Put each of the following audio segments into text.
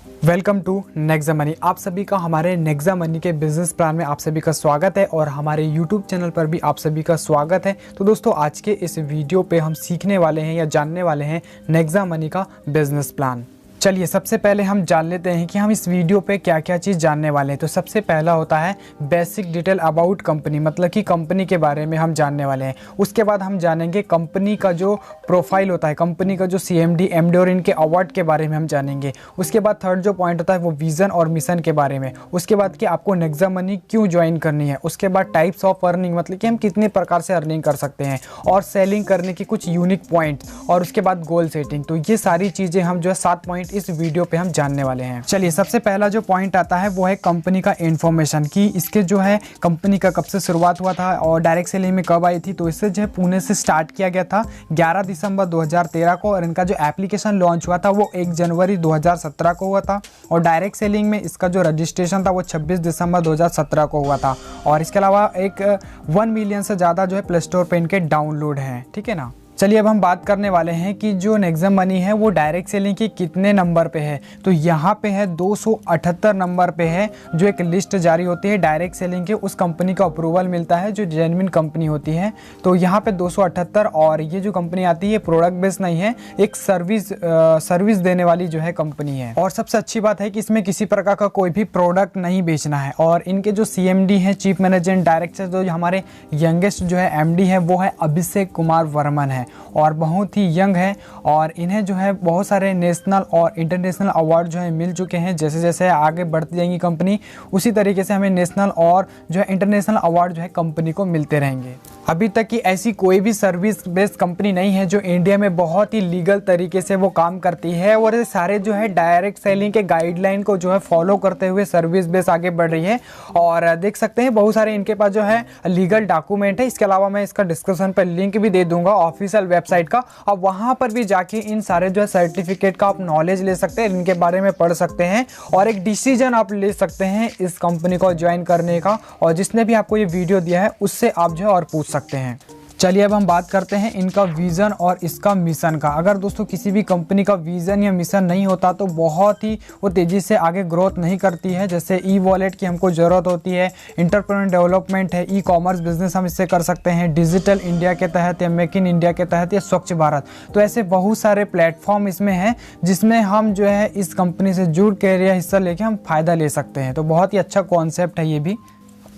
Welcome to Nexa money. आप सभी का हमारे नेक्सा मनी के बिजनेस प्लान में आप सभी का स्वागत है और हमारे यूट्यूब चैनल पर भी आप सभी का स्वागत है। तो दोस्तों, आज के इस वीडियो पे हम सीखने वाले हैं या जानने वाले हैं नेक्सा मनी का बिजनेस प्लान। चलिए सबसे पहले हम जान लेते हैं कि हम इस वीडियो पे क्या क्या चीज़ जानने वाले हैं। तो सबसे पहला होता है बेसिक डिटेल अबाउट कंपनी, मतलब कि कंपनी के बारे में हम जानने वाले हैं। उसके बाद हम जानेंगे कंपनी का जो प्रोफाइल होता है, कंपनी का जो CMD MD और इनके अवार्ड के बारे में हम जानेंगे। उसके बाद थर्ड जो पॉइंट होता है वो विज़न और मिशन के बारे में। उसके बाद कि आपको नेक्सा मनी क्यों ज्वाइन करनी है। उसके बाद टाइप्स ऑफ अर्निंग, मतलब कि हम कितने प्रकार से अर्निंग कर सकते हैं, और सेलिंग करने की कुछ यूनिक पॉइंट्स, और उसके बाद गोल सेटिंग। तो ये सारी चीज़ें हम जो है 7 पॉइंट इस वीडियो पे हम जानने वाले हैं। चलिए सबसे पहला जो पॉइंट आता है वो है कंपनी का इन्फॉर्मेशन, कि इसके जो है कंपनी का कब से शुरुआत हुआ था और डायरेक्ट सेलिंग में कब आई थी। तो इससे जो है पुणे से स्टार्ट किया गया था 11 दिसंबर 2013 को, और इनका जो एप्लीकेशन लॉन्च हुआ था वो 1 जनवरी 2017 को हुआ था, और डायरेक्ट सेलिंग में इसका जो रजिस्ट्रेशन था वो 26 दिसंबर 2017 को हुआ था। और इसके अलावा एक 1 मिलियन से ज़्यादा जो है प्ले स्टोर पे इनके डाउनलोड हैं। ठीक है ना। चलिए अब हम बात करने वाले हैं कि जो नेक्सा मनी है वो डायरेक्ट सेलिंग के कितने नंबर पे है। तो यहाँ पे है 278 नंबर पे है। जो एक लिस्ट जारी होती है डायरेक्ट सेलिंग के, उस कंपनी का अप्रूवल मिलता है जो जेन्युइन कंपनी होती है। तो यहाँ पे 278, और ये जो कंपनी आती है प्रोडक्ट बेस्ड नहीं है, एक सर्विस देने वाली जो है कंपनी है। और सबसे अच्छी बात है कि इसमें किसी प्रकार का कोई भी प्रोडक्ट नहीं बेचना है। और इनके जो CMD है, चीफ मैनेजिंग डायरेक्टर, जो हमारे यंगेस्ट जो है MD है वो है अभिषेक कुमार वर्मन है, और बहुत ही यंग है। और इन्हें जो है बहुत सारे नेशनल और इंटरनेशनल अवार्ड जो है मिल चुके हैं। जैसे जैसे आगे बढ़ती जाएंगी कंपनी, उसी तरीके से हमें नेशनल और जो है इंटरनेशनल अवार्ड जो है कंपनी को मिलते रहेंगे। अभी तक की ऐसी कोई भी सर्विस बेस्ड कंपनी नहीं है जो इंडिया में बहुत ही लीगल तरीके से वो काम करती है, और ये सारे जो है डायरेक्ट सेलिंग के गाइडलाइन को जो है फॉलो करते हुए सर्विस बेस्ड आगे बढ़ रही है। और देख सकते हैं बहुत सारे इनके पास जो है लीगल डॉक्यूमेंट है। इसके अलावा मैं इसका डिस्क्रिप्शन पर लिंक भी दे दूंगा ऑफिशियल वेबसाइट का। अब वहाँ पर भी जाके इन सारे जो है सर्टिफिकेट का आप नॉलेज ले सकते हैं, इनके बारे में पढ़ सकते हैं, और एक डिसीजन आप ले सकते हैं इस कंपनी को ज्वाइन करने का। और जिसने भी आपको ये वीडियो दिया है उससे आप जो है और पूछ सकते हैं। चलिए अब हम बात करते हैं इनका विज़न और इसका मिशन का। अगर दोस्तों किसी भी कंपनी का विज़न या मिशन नहीं होता तो बहुत ही वो तेज़ी से आगे ग्रोथ नहीं करती है। जैसे ई-वॉलेट की हमको ज़रूरत होती है, एंटरप्रेन्योर डेवलपमेंट है, ई-कॉमर्स बिजनेस हम इससे कर सकते हैं, डिजिटल इंडिया के तहत या मेक इन इंडिया के तहत या स्वच्छ भारत। तो ऐसे बहुत सारे प्लेटफॉर्म इसमें हैं जिसमें हम जो है इस कंपनी से जुड़ कर या हिस्सा लेके हम फ़ायदा ले सकते हैं। तो बहुत ही अच्छा कॉन्सेप्ट है ये भी।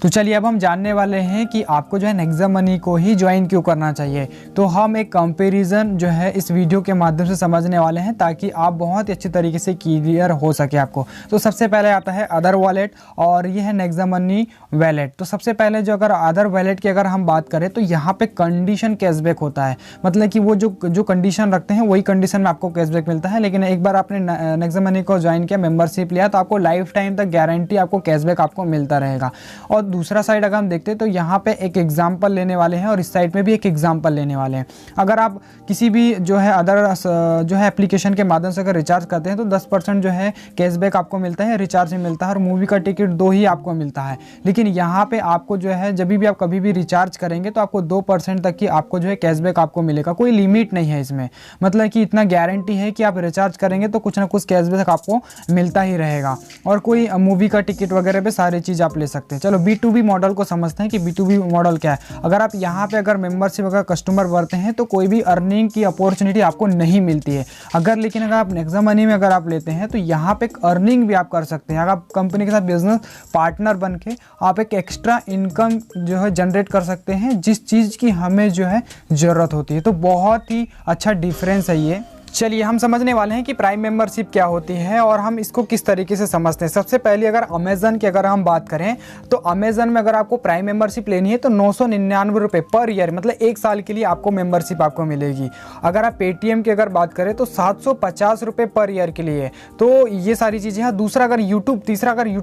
तो चलिए अब हम जानने वाले हैं कि आपको जो है नेक्सा मनी को ही ज्वाइन क्यों करना चाहिए। तो हम एक कंपैरिजन जो है इस वीडियो के माध्यम से समझने वाले हैं ताकि आप बहुत ही अच्छी तरीके से क्लियर हो सके आपको। तो सबसे पहले आता है अदर वॉलेट, और ये है नेक्सा मनी वैलेट। तो सबसे पहले जो अगर अदर वैलेट की अगर हम बात करें तो यहाँ पे कंडीशन कैशबैक होता है, मतलब कि वो जो कंडीशन रखते हैं वही कंडीशन में आपको कैशबैक मिलता है। लेकिन एक बार आपने नेक्सा मनी को ज्वाइन किया, मेंबरशिप लिया, तो आपको लाइफ टाइम तक गारंटी आपको कैशबैक आपको मिलता रहेगा। और दूसरा साइड अगर हम देखते हैं तो यहाँ पे एक एग्जांपल लेने वाले हैं, और इस साइड में भी एक एग्जांपल लेने वाले हैं। अगर आप किसी भी जो है अदर जो है एप्लीकेशन के माध्यम से अगर रिचार्ज करते हैं तो 10% जो है कैशबैक आपको मिलता है, रिचार्ज में मिलता है, और मूवी का टिकट 2 ही आपको मिलता है। लेकिन यहाँ पे आपको जो है जब भी आप कभी भी रिचार्ज करेंगे तो आपको 2% तक की आपको जो है कैशबैक आपको मिलेगा। कोई लिमिट नहीं है इसमें, मतलब कि इतना गारंटी है कि आप रिचार्ज करेंगे तो कुछ ना कुछ कैशबैक आपको मिलता ही रहेगा। और कोई मूवी का टिकट वगैरह पे सारी चीज़ आप ले सकते हैं। चलो B2B मॉडल को समझते हैं कि B2B मॉडल क्या है। अगर आप यहाँ पे अगर मेंबरशिप अगर कस्टमर बढ़ते हैं तो कोई भी अर्निंग की अपॉर्चुनिटी आपको नहीं मिलती है। लेकिन अगर आप नेक्सा मनी में अगर आप लेते हैं तो यहाँ पे एक अर्निंग भी आप कर सकते हैं। अगर आप कंपनी के साथ बिजनेस पार्टनर बन के आप एक एक्स्ट्रा इनकम जो है जनरेट कर सकते हैं, जिस चीज़ की हमें जो है ज़रूरत होती है। तो बहुत ही अच्छा डिफरेंस है ये। चलिए हम समझने वाले हैं कि प्राइम मेंबरशिप क्या होती है और हम इसको किस तरीके से समझते हैं। सबसे पहले अगर अमेजन की अगर हम बात करें तो अमेजन में अगर आपको प्राइम मेंबरशिप लेनी है तो 999 रुपये पर ईयर, मतलब 1 साल के लिए आपको मेंबरशिप आपको मिलेगी। अगर आप पेटीएम की अगर बात करें तो 750 रुपये पर ईयर के लिए। तो ये सारी चीज़ें हैं। तीसरा अगर यूट्यूब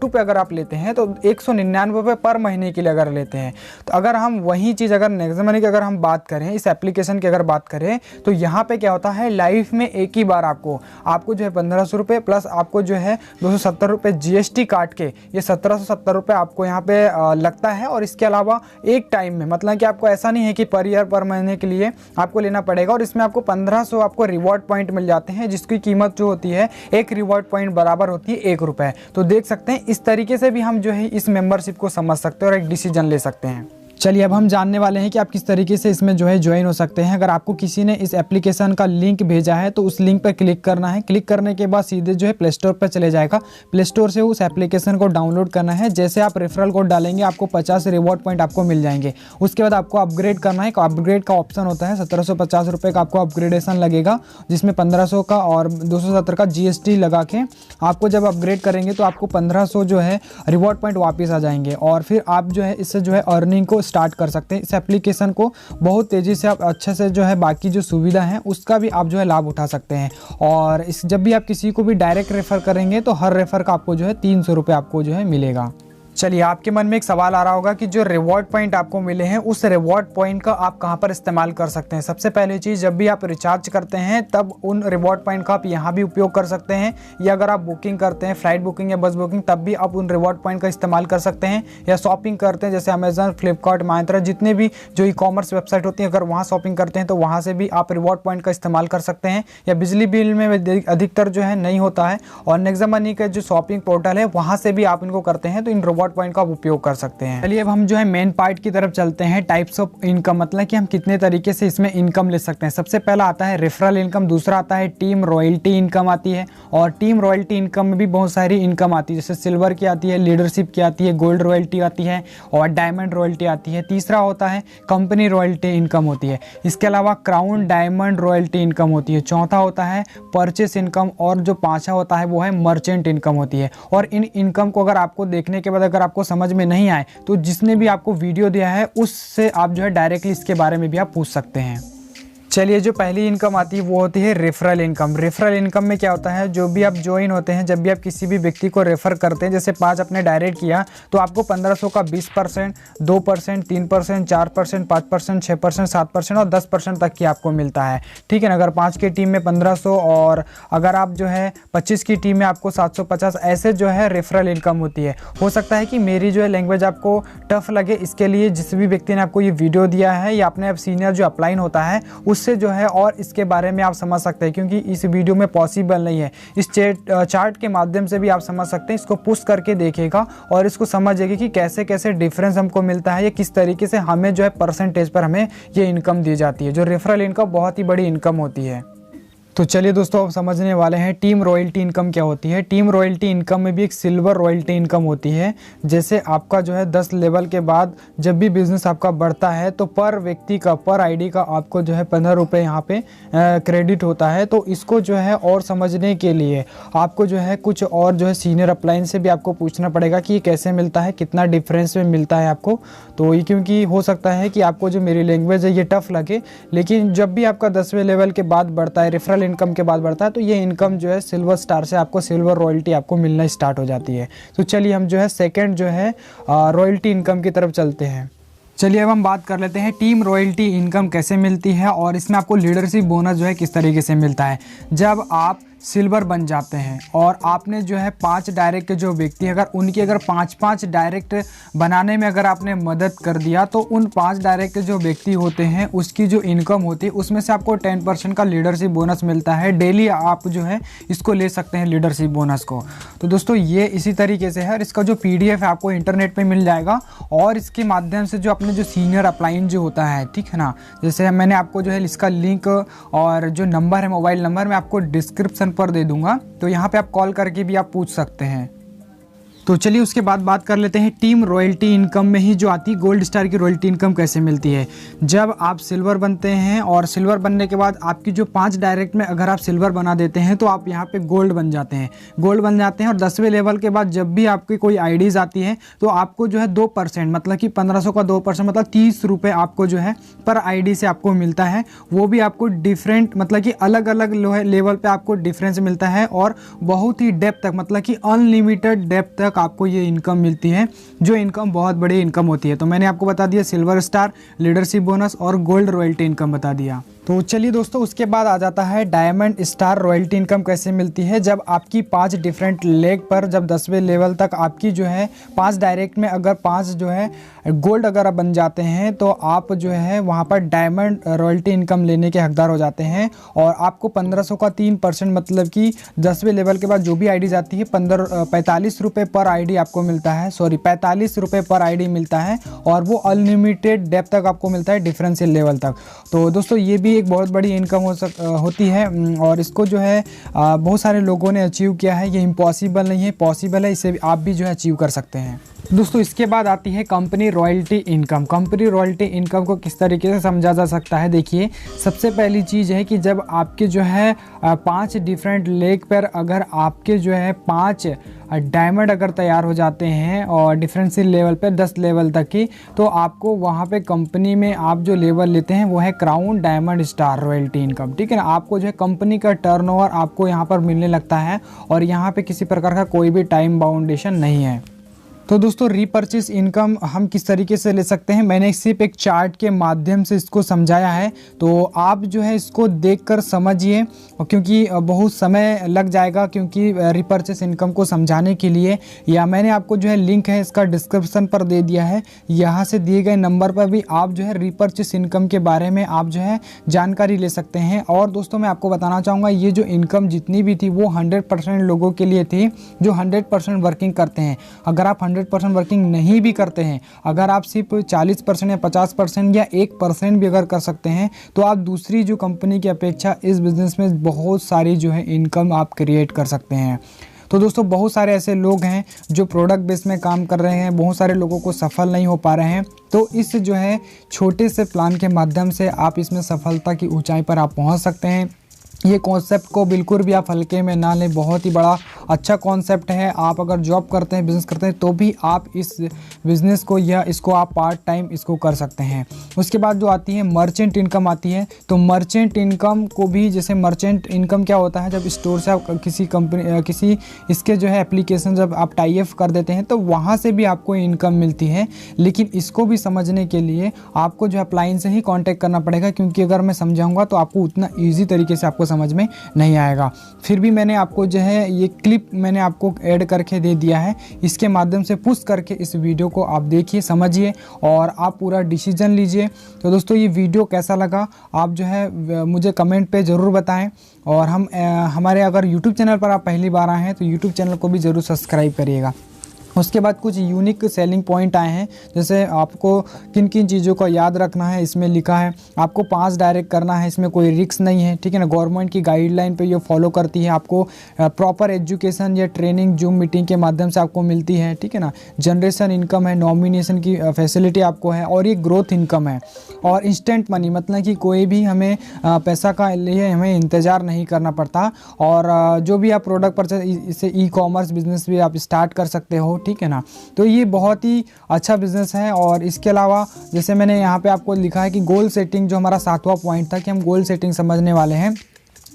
पे अगर आप लेते हैं तो 199 रुपये पर महीने के लिए अगर लेते हैं। तो अगर हम वही चीज़ अगर नेक्सा मनी की अगर हम बात करें, इस एप्लीकेशन की अगर बात करें तो यहाँ पर क्या होता है, लाइफ में एक ही बार आपको जो है 1500 रुपये प्लस आपको जो है 270 रुपये GST काट के ये 1770 रुपये आपको यहाँ पे लगता है। और इसके अलावा एक टाइम में, मतलब कि आपको ऐसा नहीं है कि पर ईयर पर महीने के लिए आपको लेना पड़ेगा। और इसमें आपको 1500 आपको रिवॉर्ड पॉइंट मिल जाते हैं, जिसकी कीमत जो होती है एक रिवॉर्ड पॉइंट बराबर होती है 1 रुपये। तो देख सकते हैं इस तरीके से भी हम जो है इस मेंबरशिप को समझ सकते हैं और एक डिसीजन ले सकते हैं। चलिए अब हम जानने वाले हैं कि आप किस तरीके से इसमें जो है ज्वाइन हो सकते हैं। अगर आपको किसी ने इस एप्लीकेशन का लिंक भेजा है तो उस लिंक पर क्लिक करना है। क्लिक करने के बाद सीधे जो है प्ले स्टोर पर चले जाएगा। प्ले स्टोर से उस एप्लीकेशन को डाउनलोड करना है। जैसे आप रेफरल कोड डालेंगे आपको 50 रिवॉर्ड पॉइंट आपको मिल जाएंगे। उसके बाद आपको अपग्रेड करना है। अपग्रेड का ऑप्शन होता है 1750 रुपये का आपको अपग्रेडेशन लगेगा, जिसमें 1500 का और 270 का GST लगा के आपको जब अपग्रेड करेंगे तो आपको 1500 जो है रिवॉर्ड पॉइंट वापस आ जाएंगे। और फिर आप जो है इससे जो है अर्निंग को स्टार्ट कर सकते हैं। इस एप्लीकेशन को बहुत तेज़ी से आप अच्छे से जो है बाकी जो सुविधा है उसका भी आप जो है लाभ उठा सकते हैं। और इस जब भी आप किसी को भी डायरेक्ट रेफ़र करेंगे तो हर रेफ़र का आपको जो है 300 रुपये आपको जो है मिलेगा। चलिए आपके मन में एक सवाल आ रहा होगा कि जो रिवॉर्ड पॉइंट आपको मिले हैं उस रिवॉर्ड पॉइंट का आप कहां पर इस्तेमाल कर सकते हैं। सबसे पहली चीज़, जब भी आप रिचार्ज करते हैं तब उन रिवॉर्ड पॉइंट का आप यहां भी उपयोग कर सकते हैं, या अगर आप बुकिंग करते हैं फ्लाइट बुकिंग या बस बुकिंग तब भी आप उन रिवॉर्ड पॉइंट का इस्तेमाल कर सकते हैं, या शॉपिंग करते हैं जैसे अमेजन, फ्लिपकार्ट, माइंत्रा, जितने भी जो ई-कॉमर्स वेबसाइट होती है अगर वहाँ शॉपिंग करते हैं तो वहाँ से भी आप रिवॉर्ड पॉइंट का इस्तेमाल कर सकते हैं। या बिजली बिल में अधिकतर जो है नहीं होता है, और नेक्सा मनी का जो शॉपिंग पोर्टल है वहाँ से भी आप इनको करते हैं तो इन रिवॉर्ड पॉइंट का उपयोग कर सकते हैं। चलिए अब हम जो है मेन पार्ट की तरफ चलते हैं। टाइप्स ऑफ इनकम, मतलब कि हम कितने तरीके से इसमें इनकम ले सकते हैं। सबसे पहला आता है रेफरल इनकम, दूसरा आता है टीम रॉयल्टी इनकम आती है, और टीम रॉयल्टी इनकम में भी बहुत सारी इनकम आती है, जैसे सिल्वर की आती है, लीडरशिप की आती है, गोल्ड रॉयल्टी आती है और डायमंड रॉयल्टी आती है। तीसरा होता है कंपनी रॉयल्टी इनकम होती है। इसके अलावा क्राउन डायमंड रॉयल्टी इनकम होती है। चौथा होता है परचेस इनकम, और जो पांचवा होता है वो है मर्चेंट इनकम होती है। और इन इनकम को अगर आपको देखने के बाद अगर आपको समझ में नहीं आए तो जिसने भी आपको वीडियो दिया है उससे आप जो है डायरेक्टली इसके बारे में भी आप पूछ सकते हैं। चलिए जो पहली इनकम आती है वो होती है रेफरल इनकम। रेफरल इनकम में क्या होता है, जो भी आप ज्वाइन होते हैं, जब भी आप किसी भी व्यक्ति को रेफर करते हैं, जैसे 5 आपने डायरेक्ट किया तो आपको 1500 का 20%, 2%, 3%, 4%, 5%, 6%, 7% और 10% तक की आपको मिलता है। ठीक है ना। अगर 5 की टीम में 1500 और अगर आप जो है 25 की टीम में आपको 750, ऐसे जो है रेफरल इनकम होती है। हो सकता है कि मेरी जो है लैंग्वेज आपको टफ लगे, इसके लिए जिस भी व्यक्ति ने आपको ये वीडियो दिया है या अपने सीनियर जो अपलाइन होता है उससे जो है और इसके बारे में आप समझ सकते हैं, क्योंकि इस वीडियो में पॉसिबल नहीं है। इस चार्ट के माध्यम से भी आप समझ सकते हैं। इसको पुश करके देखिएगा और इसको समझिएगा कि कैसे कैसे डिफरेंस हमको मिलता है, या किस तरीके से हमें जो है परसेंटेज पर हमें ये इनकम दी जाती है। जो रेफरल इनकम बहुत ही बड़ी इनकम होती है। तो चलिए दोस्तों अब समझने वाले हैं टीम रॉयल्टी इनकम क्या होती है। टीम रॉयल्टी इनकम में भी एक सिल्वर रॉयल्टी इनकम होती है। जैसे आपका जो है 10 लेवल के बाद जब भी बिजनेस आपका बढ़ता है तो पर व्यक्ति का, पर आईडी का आपको जो है 15 रुपये यहाँ पे क्रेडिट होता है। तो इसको जो है और समझने के लिए आपको जो है कुछ और जो है सीनियर अपलाइन से भी आपको पूछना पड़ेगा कि ये कैसे मिलता है, कितना डिफरेंस में मिलता है आपको। तो ये क्योंकि हो सकता है कि आपको जो मेरी लैंग्वेज है ये टफ लगे, लेकिन जब भी आपका 10वें लेवल के बाद बढ़ता है, रेफरल इनकम के बाद बढ़ता है, तो ये इनकम जो है सिल्वर स्टार से आपको सिल्वर रॉयल्टी आपको मिलना स्टार्ट हो जाती है। तो चलिए हम जो है सेकंड जो है रॉयल्टी इनकम की तरफ चलते हैं। चलिए अब हम बात कर लेते हैं टीम रॉयल्टी इनकम कैसे मिलती है और इसमें आपको लीडरशिप बोनस जो है किस तरीके से मिलता है। जब आप सिल्वर बन जाते हैं और आपने जो है 5 डायरेक्ट जो व्यक्ति अगर उनकी अगर 5-5 डायरेक्ट बनाने में अगर आपने मदद कर दिया तो उन 5 डायरेक्ट जो व्यक्ति होते हैं उसकी जो इनकम होती है उसमें से आपको 10% का लीडरशिप बोनस मिलता है। डेली आप जो है इसको ले सकते हैं लीडरशिप बोनस को। तो दोस्तों ये इसी तरीके से है और इसका जो PDF है आपको इंटरनेट पर मिल जाएगा और इसके माध्यम से जो अपने जो सीनियर अपलाइन जो होता है, ठीक है ना, जैसे मैंने आपको जो है इसका लिंक और जो नंबर है मोबाइल नंबर मैं आपको डिस्क्रिप्शन पर दे दूंगा, तो यहाँ पे आप कॉल करके भी आप पूछ सकते हैं। तो चलिए उसके बाद बात कर लेते हैं टीम रॉयल्टी इनकम में ही जो आती है गोल्ड स्टार की रॉयल्टी इनकम कैसे मिलती है। जब आप सिल्वर बनते हैं और सिल्वर बनने के बाद आपकी जो 5 डायरेक्ट में अगर आप सिल्वर बना देते हैं तो आप यहाँ पे गोल्ड बन जाते हैं। गोल्ड बन जाते हैं और 10वें लेवल के बाद जब भी आपकी कोई आईडीज आती है तो आपको जो है 2% मतलब कि 1500 का 2% मतलब 30 रुपये आपको जो है पर आईडी से आपको मिलता है। वो भी आपको डिफरेंट मतलब कि अलग अलग लेवल पर आपको डिफरेंस मिलता है और बहुत ही डेप्थ तक मतलब कि अनलिमिटेड डेप्थ तक आपको ये इनकम मिलती है, जो इनकम बहुत बड़ी इनकम होती है। तो मैंने आपको बता दिया सिल्वर स्टार, लीडरशिप बोनस और गोल्ड रॉयल्टी इनकम बता दिया। तो चलिए दोस्तों, उसके बाद आ जाता है डायमंड स्टार रॉयल्टी इनकम कैसे मिलती है। जब आपकी 5 डिफरेंट लेग पर जब 10वें लेवल तक आपकी जो है 5 डायरेक्ट में अगर 5 जो है गोल्ड अगर आप बन जाते हैं तो आप जो है वहाँ पर डायमंड रॉयल्टी इनकम लेने के हकदार हो जाते हैं। और आपको 1500 का 3% मतलब कि 10वें लेवल के बाद जो भी आईडी जाती है 45 रुपये पर आईडी आपको मिलता है, 45 रुपये पर आईडी मिलता है। और वो अनलिमिटेड डेप्थ तक आपको मिलता है, डिफरेंशियल लेवल तक। तो दोस्तों ये भी एक बहुत बड़ी इनकम होती है और इसको जो है बहुत सारे लोगों ने अचीव किया है। ये इम्पॉसिबल नहीं है, पॉसिबल है, इसे आप भी जो है अचीव कर सकते हैं। दोस्तों इसके बाद आती है company royalty income. Company royalty income को किस तरीके से समझा जा सकता है, देखिए सबसे पहली चीज़ है कि जब आपके जो है 5 डिफरेंट लेग पर अगर आपके जो है 5 डायमंड अगर तैयार हो जाते हैं और डिफरेंशियल लेवल पे 10 लेवल तक की, तो आपको वहाँ पे कंपनी में आप जो लेवल लेते हैं वो है crown diamond star royalty income, ठीक है ना। आपको जो है कंपनी का टर्नओवर आपको यहाँ पर मिलने लगता है और यहाँ पे किसी प्रकार का कोई भी टाइम बाउंडेशन नहीं है। तो दोस्तों रीपर्चेस इनकम हम किस तरीके से ले सकते हैं, मैंने सिर्फ एक चार्ट के माध्यम से इसको समझाया है। तो आप जो है इसको देखकर समझिए, क्योंकि बहुत समय लग जाएगा क्योंकि रीपर्चेस इनकम को समझाने के लिए। या मैंने आपको जो है लिंक है इसका डिस्क्रिप्शन पर दे दिया है, यहाँ से दिए गए नंबर पर भी आप जो है रीपर्चेस इनकम के बारे में आप जो है जानकारी ले सकते हैं। और दोस्तों मैं आपको बताना चाहूँगा, ये जो इनकम जितनी भी थी वो 100% लोगों के लिए थी जो 100% वर्किंग करते हैं। अगर आप 100% वर्किंग नहीं भी करते हैं, अगर आप सिर्फ 40% या 50% या 1% भी अगर कर सकते हैं, तो आप दूसरी जो कंपनी की अपेक्षा इस बिज़नेस में बहुत सारी जो है इनकम आप क्रिएट कर सकते हैं। तो दोस्तों बहुत सारे ऐसे लोग हैं जो प्रोडक्ट बेस में काम कर रहे हैं, बहुत सारे लोगों को सफल नहीं हो पा रहे हैं। तो इस जो है छोटे से प्लान के माध्यम से आप इसमें सफलता की ऊंचाई पर आप पहुंच सकते हैं। ये कॉन्सेप्ट को बिल्कुल भी आप हल्के में ना लें, बहुत ही बड़ा अच्छा कॉन्सेप्ट है। आप अगर जॉब करते हैं, बिज़नेस करते हैं, तो भी आप इस बिज़नेस को या इसको आप पार्ट टाइम इसको कर सकते हैं। उसके बाद जो आती है मर्चेंट इनकम आती है। तो मर्चेंट इनकम को भी, जैसे मर्चेंट इनकम क्या होता है, जब स्टोर से आप किसी इसके जो है एप्लीकेशन जब आप टाई अप कर देते हैं तो वहाँ से भी आपको इनकम मिलती है। लेकिन इसको भी समझने के लिए आपको जो है अपलाइन से ही कॉन्टैक्ट करना पड़ेगा, क्योंकि अगर मैं समझाऊँगा तो आपको उतना ईजी तरीके से आपको समझ में नहीं आएगा। फिर भी मैंने आपको जो है ये क्लिप मैंने आपको ऐड करके दे दिया है, इसके माध्यम से पुश करके इस वीडियो को आप देखिए, समझिए और आप पूरा डिसीजन लीजिए। तो दोस्तों ये वीडियो कैसा लगा आप जो है मुझे कमेंट पे ज़रूर बताएं। और हमारे अगर YouTube चैनल पर आप पहली बार आए हैं तो YouTube चैनल को भी ज़रूर सब्सक्राइब करिएगा। उसके बाद कुछ यूनिक सेलिंग पॉइंट आए हैं, जैसे आपको किन किन चीज़ों को याद रखना है। इसमें लिखा है आपको 5 डायरेक्ट करना है, इसमें कोई रिस्क नहीं है, ठीक है ना। गवर्नमेंट की गाइडलाइन पे ये फॉलो करती है। आपको प्रॉपर एजुकेशन या ट्रेनिंग जूम मीटिंग के माध्यम से आपको मिलती है, ठीक है ना। जनरेशन इनकम है, नॉमिनेशन की फैसिलिटी आपको है और ये ग्रोथ इनकम है। और इंस्टेंट मनी मतलब कि कोई भी हमें पैसा का लिए हमें इंतज़ार नहीं करना पड़ता। और जो भी आप प्रोडक्ट परचेज, इससे ई-कॉमर्स बिजनेस भी आप स्टार्ट कर सकते हो, ठीक है ना। तो ये बहुत ही अच्छा बिजनेस है। और इसके अलावा जैसे मैंने यहाँ पे आपको लिखा है कि गोल सेटिंग, जो हमारा 7वां पॉइंट था कि हम गोल सेटिंग समझने वाले हैं,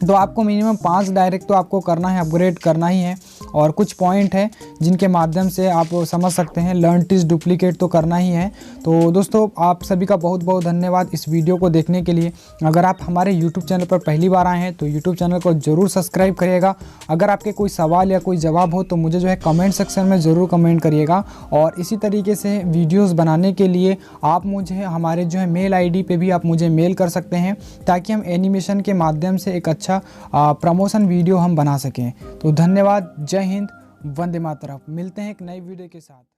तो आपको मिनिमम 5 डायरेक्ट तो आपको करना है, अपग्रेड करना ही है। और कुछ पॉइंट है जिनके माध्यम से आप समझ सकते हैं, लर्न टिच डुप्लीकेट तो करना ही है। तो दोस्तों आप सभी का बहुत बहुत धन्यवाद इस वीडियो को देखने के लिए। अगर आप हमारे YouTube चैनल पर पहली बार आए हैं तो YouTube चैनल को ज़रूर सब्सक्राइब करिएगा। अगर आपके कोई सवाल या कोई जवाब हो तो मुझे जो है कमेंट सेक्शन में ज़रूर कमेंट करिएगा। और इसी तरीके से वीडियोज़ बनाने के लिए आप मुझे हमारे जो है मेल ID पे भी आप मुझे मेल कर सकते हैं, ताकि हम एनिमेशन के माध्यम से एक अच्छा प्रमोशन वीडियो हम बना सकें। तो धन्यवाद, जय हिंद, वंदे मातरम। मिलते हैं एक नई वीडियो के साथ।